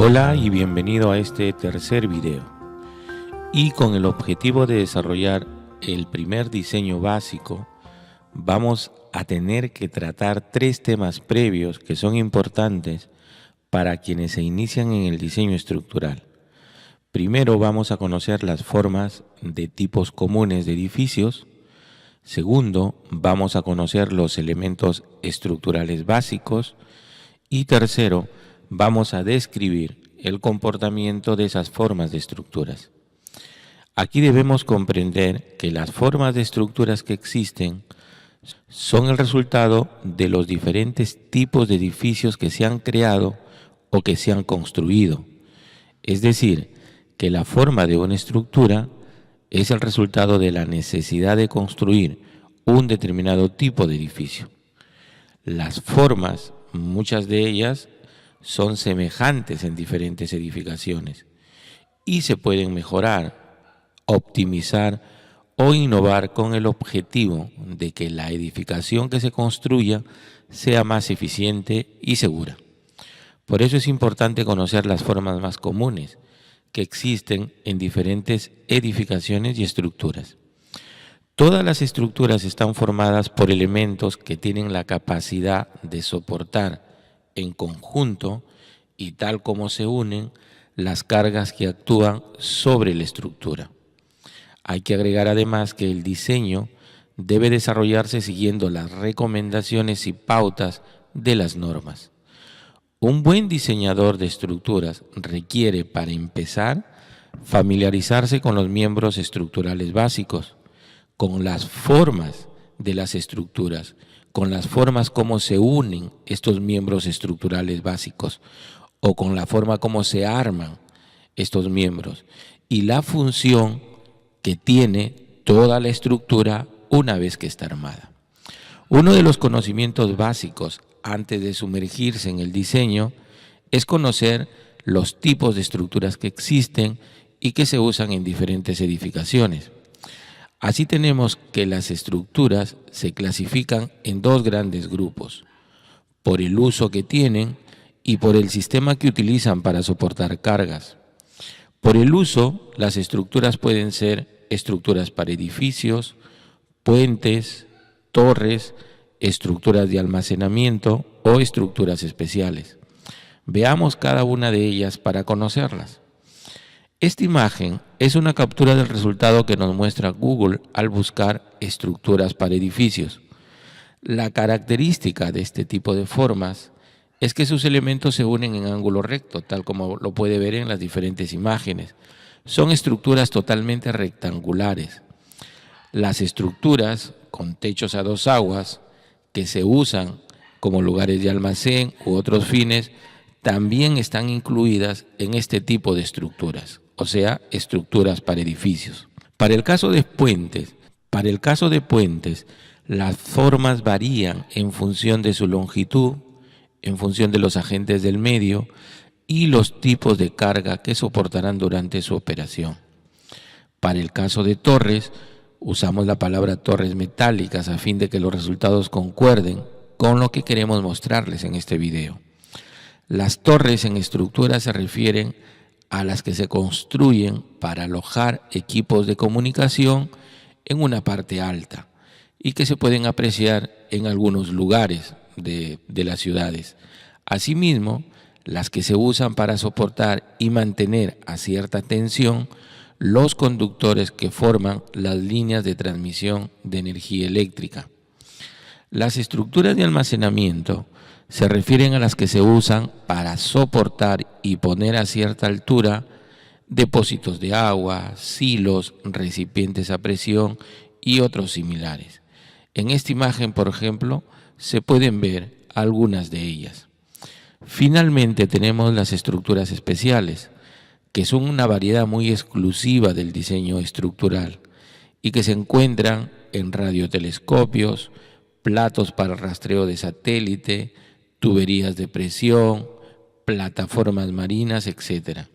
Hola y bienvenido a este tercer video. Y con el objetivo de desarrollar el primer diseño básico, vamos a tener que tratar tres temas previos que son importantes para quienes se inician en el diseño estructural. Primero vamos a conocer las formas de tipos comunes de edificios. Segundo, vamos a conocer los elementos estructurales básicos. Y tercero, vamos a describir el comportamiento de esas formas de estructuras. Aquí debemos comprender que las formas de estructuras que existen son el resultado de los diferentes tipos de edificios que se han creado o que se han construido. Es decir, que la forma de una estructura es el resultado de la necesidad de construir un determinado tipo de edificio. Las formas, muchas de ellas, son semejantes en diferentes edificaciones y se pueden mejorar, optimizar o innovar con el objetivo de que la edificación que se construya sea más eficiente y segura. Por eso es importante conocer las formas más comunes que existen en diferentes edificaciones y estructuras. Todas las estructuras están formadas por elementos que tienen la capacidad de soportar en conjunto y tal como se unen las cargas que actúan sobre la estructura. Hay que agregar además que el diseño debe desarrollarse siguiendo las recomendaciones y pautas de las normas. Un buen diseñador de estructuras requiere, para empezar, familiarizarse con los miembros estructurales básicos, con las formas de las estructuras, con las formas como se unen estos miembros estructurales básicos o con la forma como se arman estos miembros y la función que tiene toda la estructura una vez que está armada. Uno de los conocimientos básicos antes de sumergirse en el diseño es conocer los tipos de estructuras que existen y que se usan en diferentes edificaciones. Así tenemos que las estructuras se clasifican en dos grandes grupos, por el uso que tienen y por el sistema que utilizan para soportar cargas. Por el uso, las estructuras pueden ser estructuras para edificios, puentes, torres, estructuras de almacenamiento o estructuras especiales. Veamos cada una de ellas para conocerlas. Esta imagen es una captura del resultado que nos muestra Google al buscar estructuras para edificios. La característica de este tipo de formas es que sus elementos se unen en ángulo recto, tal como lo puede ver en las diferentes imágenes. Son estructuras totalmente rectangulares. Las estructuras con techos a dos aguas que se usan como lugares de almacén u otros fines también están incluidas en este tipo de estructuras, o sea, estructuras para edificios. Para el caso de puentes, las formas varían en función de su longitud, en función de los agentes del medio y los tipos de carga que soportarán durante su operación. Para el caso de torres, usamos la palabra torres metálicas a fin de que los resultados concuerden con lo que queremos mostrarles en este video. Las torres en estructura se refieren a las que se construyen para alojar equipos de comunicación en una parte alta y que se pueden apreciar en algunos lugares de las ciudades. Asimismo, las que se usan para soportar y mantener a cierta tensión los conductores que forman las líneas de transmisión de energía eléctrica. Las estructuras de almacenamiento se refieren a las que se usan para soportar y poner a cierta altura depósitos de agua, silos, recipientes a presión y otros similares. En esta imagen, por ejemplo, se pueden ver algunas de ellas. Finalmente tenemos las estructuras especiales, que son una variedad muy exclusiva del diseño estructural y que se encuentran en radiotelescopios, platos para rastreo de satélite, tuberías de presión, plataformas marinas, etc.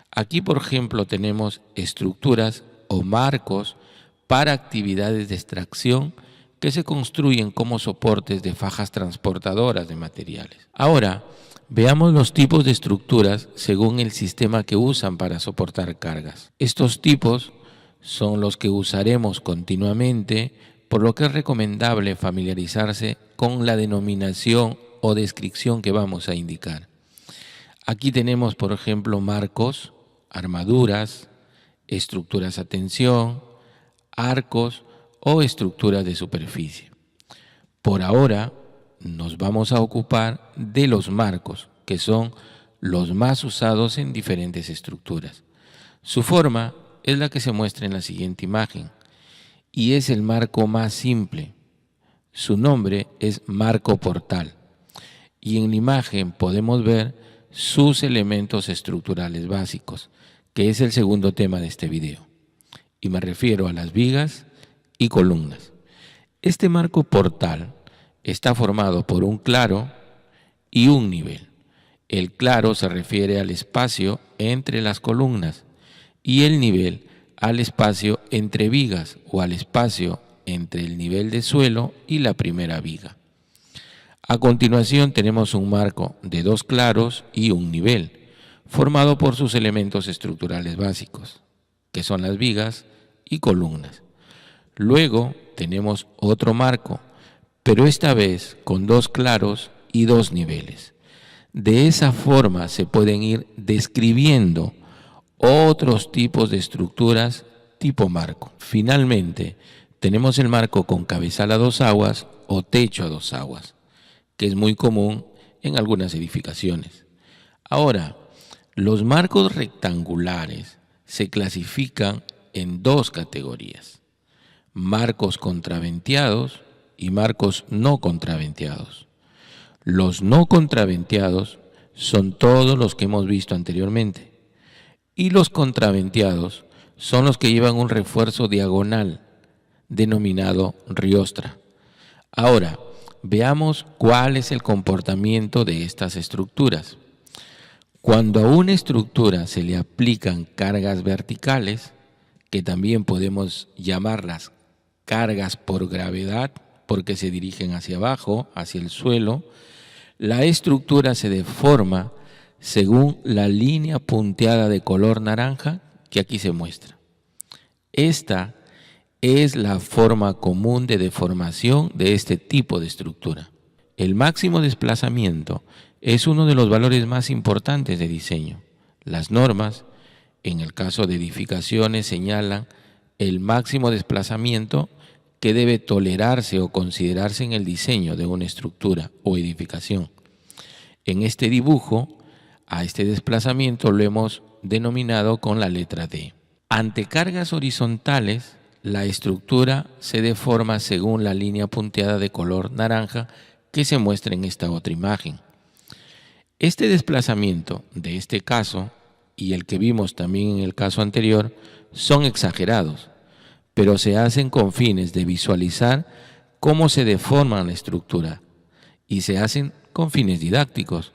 Aquí, por ejemplo, tenemos estructuras o marcos para actividades de extracción que se construyen como soportes de fajas transportadoras de materiales. Ahora, veamos los tipos de estructuras según el sistema que usan para soportar cargas. Estos tipos son los que usaremos continuamente, por lo que es recomendable familiarizarse con la denominación o descripción que vamos a indicar. Aquí tenemos, por ejemplo, marcos, armaduras, estructuras a tensión, arcos o estructuras de superficie. Por ahora nos vamos a ocupar de los marcos, que son los más usados en diferentes estructuras. Su forma es la que se muestra en la siguiente imagen y es el marco más simple. Su nombre es marco portal y en la imagen podemos ver sus elementos estructurales básicos, que es el segundo tema de este video, y me refiero a las vigas y columnas. Este marco portal está formado por un claro y un nivel. El claro se refiere al espacio entre las columnas y el nivel al espacio entre vigas o al espacio entre el nivel de suelo y la primera viga. A continuación tenemos un marco de dos claros y un nivel, formado por sus elementos estructurales básicos, que son las vigas y columnas. Luego tenemos otro marco, pero esta vez con dos claros y dos niveles. De esa forma se pueden ir describiendo otros tipos de estructuras tipo marco. Finalmente, tenemos el marco con cabezal a dos aguas o techo a dos aguas, que es muy común en algunas edificaciones. Ahora, los marcos rectangulares se clasifican en dos categorías: marcos contraventeados y marcos no contraventeados. Los no contraventeados son todos los que hemos visto anteriormente, y los contraventeados son los que llevan un refuerzo diagonal denominado riostra. Ahora, veamos cuál es el comportamiento de estas estructuras. Cuando a una estructura se le aplican cargas verticales, que también podemos llamarlas cargas por gravedad, porque se dirigen hacia abajo, hacia el suelo, la estructura se deforma según la línea punteada de color naranja que aquí se muestra. Esta es la forma común de deformación de este tipo de estructura. El máximo desplazamiento es uno de los valores más importantes de diseño. Las normas, en el caso de edificaciones, señalan el máximo desplazamiento que debe tolerarse o considerarse en el diseño de una estructura o edificación. En este dibujo, a este desplazamiento lo hemos denominado con la letra D. Ante cargas horizontales, la estructura se deforma según la línea punteada de color naranja que se muestra en esta otra imagen. Este desplazamiento de este caso y el que vimos también en el caso anterior son exagerados, pero se hacen con fines de visualizar cómo se deforma la estructura y se hacen con fines didácticos,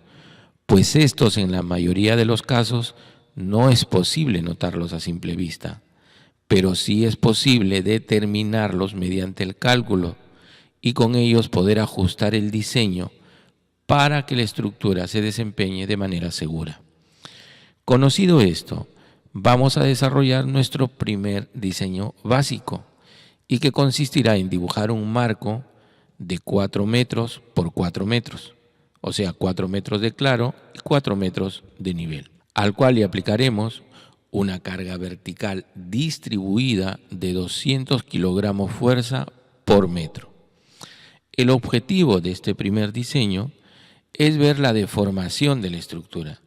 pues estos en la mayoría de los casos no es posible notarlos a simple vista, pero sí es posible determinarlos mediante el cálculo y con ellos poder ajustar el diseño para que la estructura se desempeñe de manera segura. Conocido esto, vamos a desarrollar nuestro primer diseño básico y que consistirá en dibujar un marco de 4 metros por 4 metros, o sea 4 metros de claro y 4 metros de nivel, al cual le aplicaremos una carga vertical distribuida de 200 kilogramos fuerza por metro. El objetivo de este primer diseño es ver la deformación de la estructura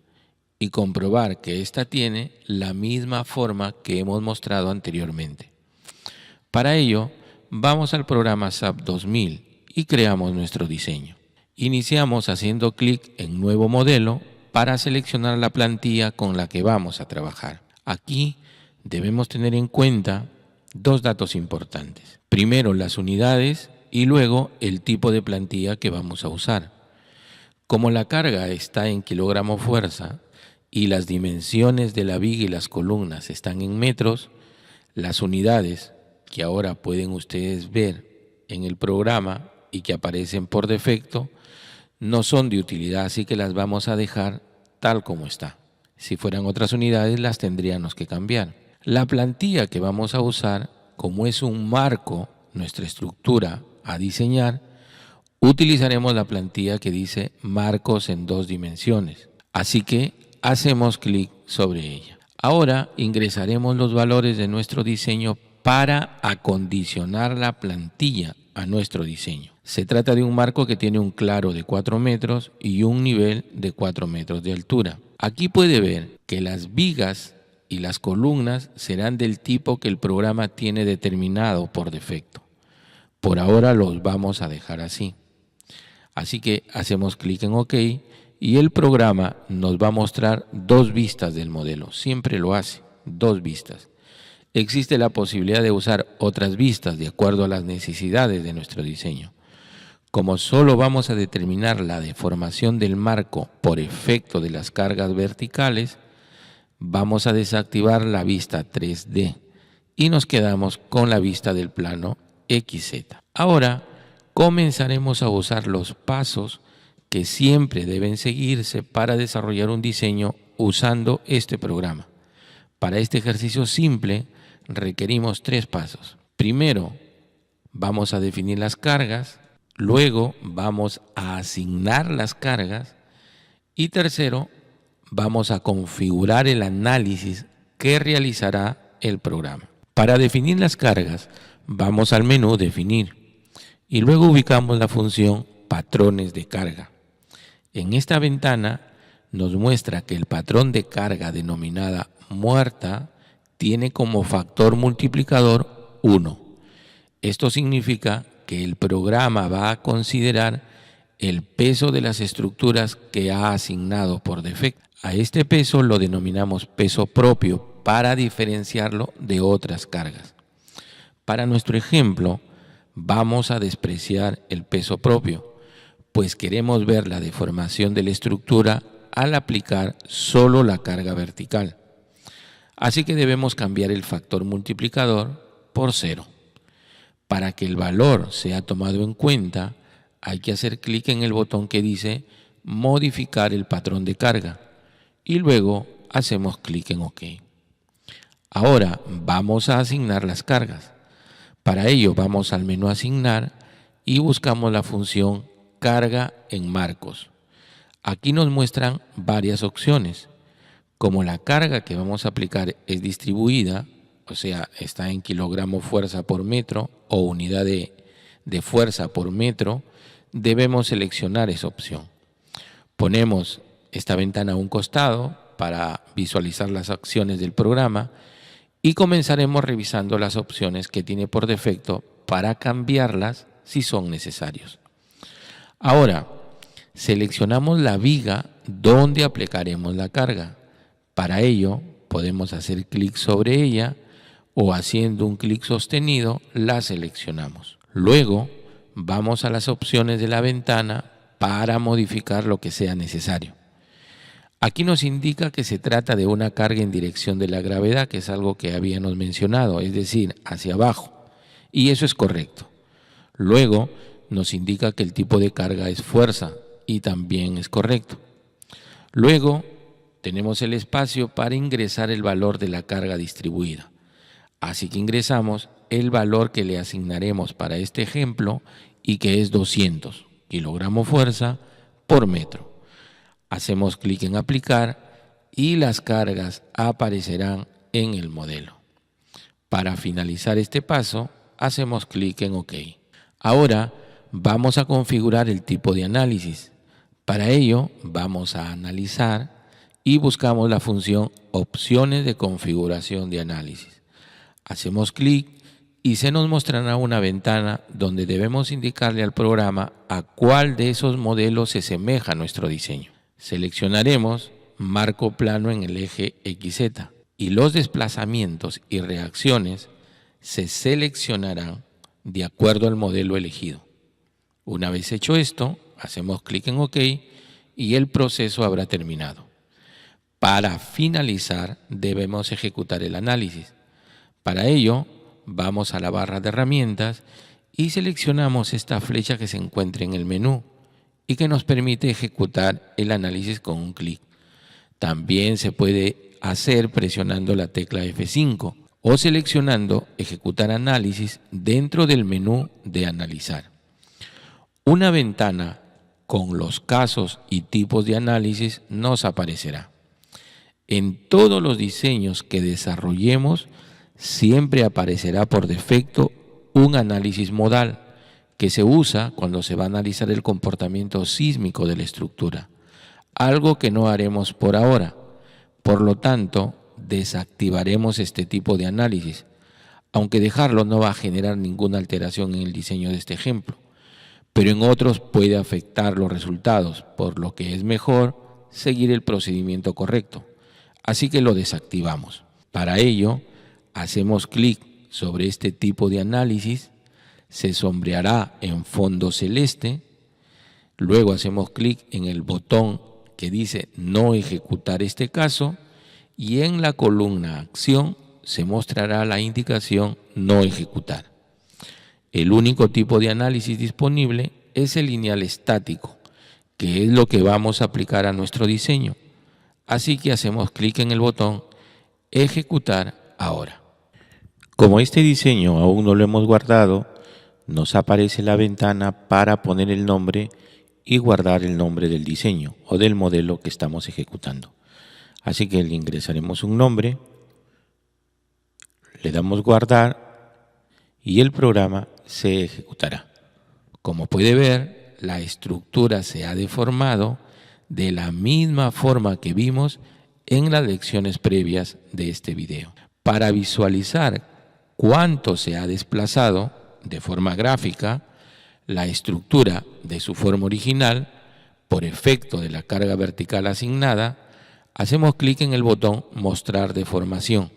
y comprobar que ésta tiene la misma forma que hemos mostrado anteriormente. Para ello, vamos al programa SAP 2000 y creamos nuestro diseño. Iniciamos haciendo clic en Nuevo Modelo para seleccionar la plantilla con la que vamos a trabajar. Aquí debemos tener en cuenta dos datos importantes. Primero, las unidades y luego el tipo de plantilla que vamos a usar. Como la carga está en kilogramo fuerza y las dimensiones de la viga y las columnas están en metros, las unidades que ahora pueden ustedes ver en el programa y que aparecen por defecto no son de utilidad, así que las vamos a dejar tal como está. Si fueran otras unidades, las tendríamos que cambiar. La plantilla que vamos a usar, como es un marco, nuestra estructura a diseñar, utilizaremos la plantilla que dice marcos en 2 dimensiones. Así que hacemos clic sobre ella. Ahora ingresaremos los valores de nuestro diseño para acondicionar la plantilla a nuestro diseño. Se trata de un marco que tiene un claro de 4 metros y un nivel de 4 metros de altura. Aquí puede ver que las vigas y las columnas serán del tipo que el programa tiene determinado por defecto. Por ahora los vamos a dejar así. Así que hacemos clic en OK y el programa nos va a mostrar 2 vistas del modelo. Siempre lo hace, 2 vistas. Existe la posibilidad de usar otras vistas de acuerdo a las necesidades de nuestro diseño. Como solo vamos a determinar la deformación del marco por efecto de las cargas verticales, vamos a desactivar la vista 3D y nos quedamos con la vista del plano XZ. Ahora comenzaremos a usar los pasos que siempre deben seguirse para desarrollar un diseño usando este programa. Para este ejercicio simple requerimos 3 pasos. Primero, vamos a definir las cargas. Luego vamos a asignar las cargas y tercero, vamos a configurar el análisis que realizará el programa. Para definir las cargas, vamos al menú Definir y luego ubicamos la función Patrones de carga. En esta ventana nos muestra que el patrón de carga denominada muerta tiene como factor multiplicador 1. Esto significa que el programa va a considerar el peso de las estructuras que ha asignado por defecto. A este peso lo denominamos peso propio para diferenciarlo de otras cargas. Para nuestro ejemplo, vamos a despreciar el peso propio, pues queremos ver la deformación de la estructura al aplicar solo la carga vertical. Así que debemos cambiar el factor multiplicador por 0. Para que el valor sea tomado en cuenta, hay que hacer clic en el botón que dice Modificar el patrón de carga y luego hacemos clic en OK. Ahora vamos a asignar las cargas. Para ello vamos al menú Asignar y buscamos la función Carga en marcos. Aquí nos muestran varias opciones. Como la carga que vamos a aplicar es distribuida, o sea, está en kilogramo fuerza por metro o unidad de fuerza por metro, debemos seleccionar esa opción. Ponemos esta ventana a un costado para visualizar las acciones del programa y comenzaremos revisando las opciones que tiene por defecto para cambiarlas si son necesarios. Ahora, seleccionamos la viga donde aplicaremos la carga. Para ello, podemos hacer clic sobre ella o haciendo un clic sostenido la seleccionamos. Luego vamos a las opciones de la ventana para modificar lo que sea necesario. Aquí nos indica que se trata de una carga en dirección de la gravedad, que es algo que habíamos mencionado, es decir, hacia abajo, y eso es correcto. Luego nos indica que el tipo de carga es fuerza y también es correcto. Luego tenemos el espacio para ingresar el valor de la carga distribuida. Así que ingresamos el valor que le asignaremos para este ejemplo y que es 200 kilogramos fuerza por metro. Hacemos clic en aplicar y las cargas aparecerán en el modelo. Para finalizar este paso, hacemos clic en OK. Ahora vamos a configurar el tipo de análisis. Para ello vamos a analizar y buscamos la función Opciones de configuración de análisis. Hacemos clic y se nos mostrará una ventana donde debemos indicarle al programa a cuál de esos modelos se asemeja a nuestro diseño. Seleccionaremos marco plano en el eje XZ y los desplazamientos y reacciones se seleccionarán de acuerdo al modelo elegido. Una vez hecho esto, hacemos clic en OK y el proceso habrá terminado. Para finalizar, debemos ejecutar el análisis. Para ello, vamos a la barra de herramientas y seleccionamos esta flecha que se encuentra en el menú y que nos permite ejecutar el análisis con un clic. También se puede hacer presionando la tecla F5 o seleccionando ejecutar análisis dentro del menú de analizar. Una ventana con los casos y tipos de análisis nos aparecerá. En todos los diseños que desarrollemos siempre aparecerá por defecto un análisis modal que se usa cuando se va a analizar el comportamiento sísmico de la estructura, algo que no haremos por ahora. Por lo tanto, desactivaremos este tipo de análisis, aunque dejarlo no va a generar ninguna alteración en el diseño de este ejemplo, pero en otros puede afectar los resultados, por lo que es mejor seguir el procedimiento correcto. Así que lo desactivamos. Para ello, hacemos clic sobre este tipo de análisis, se sombreará en fondo celeste, luego hacemos clic en el botón que dice no ejecutar este caso y en la columna acción se mostrará la indicación no ejecutar. El único tipo de análisis disponible es el lineal estático, que es lo que vamos a aplicar a nuestro diseño. Así que hacemos clic en el botón ejecutar ahora. Como este diseño aún no lo hemos guardado, nos aparece la ventana para poner el nombre y guardar el nombre del diseño o del modelo que estamos ejecutando. Así que le ingresaremos un nombre, le damos guardar y el programa se ejecutará. Como puede ver, la estructura se ha deformado de la misma forma que vimos en las lecciones previas de este video. Para visualizar cuánto se ha desplazado de forma gráfica la estructura de su forma original por efecto de la carga vertical asignada, hacemos clic en el botón Mostrar deformación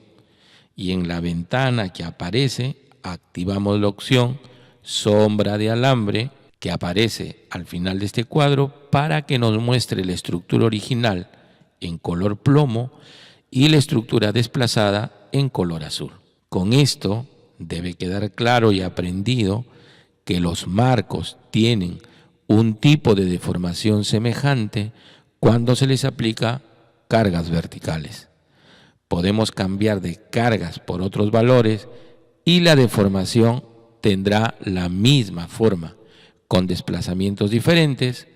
y en la ventana que aparece activamos la opción Sombra de alambre que aparece al final de este cuadro para que nos muestre la estructura original en color plomo y la estructura desplazada en color azul. Con esto debe quedar claro y aprendido que los marcos tienen un tipo de deformación semejante cuando se les aplica cargas verticales. Podemos cambiar de cargas por otros valores y la deformación tendrá la misma forma, con desplazamientos diferentes,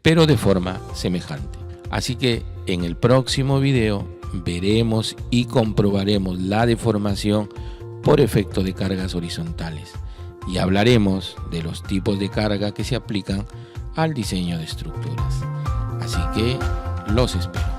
pero de forma semejante. Así que en el próximo video veremos y comprobaremos la deformación por efecto de cargas horizontales y hablaremos de los tipos de carga que se aplican al diseño de estructuras. Así que los espero.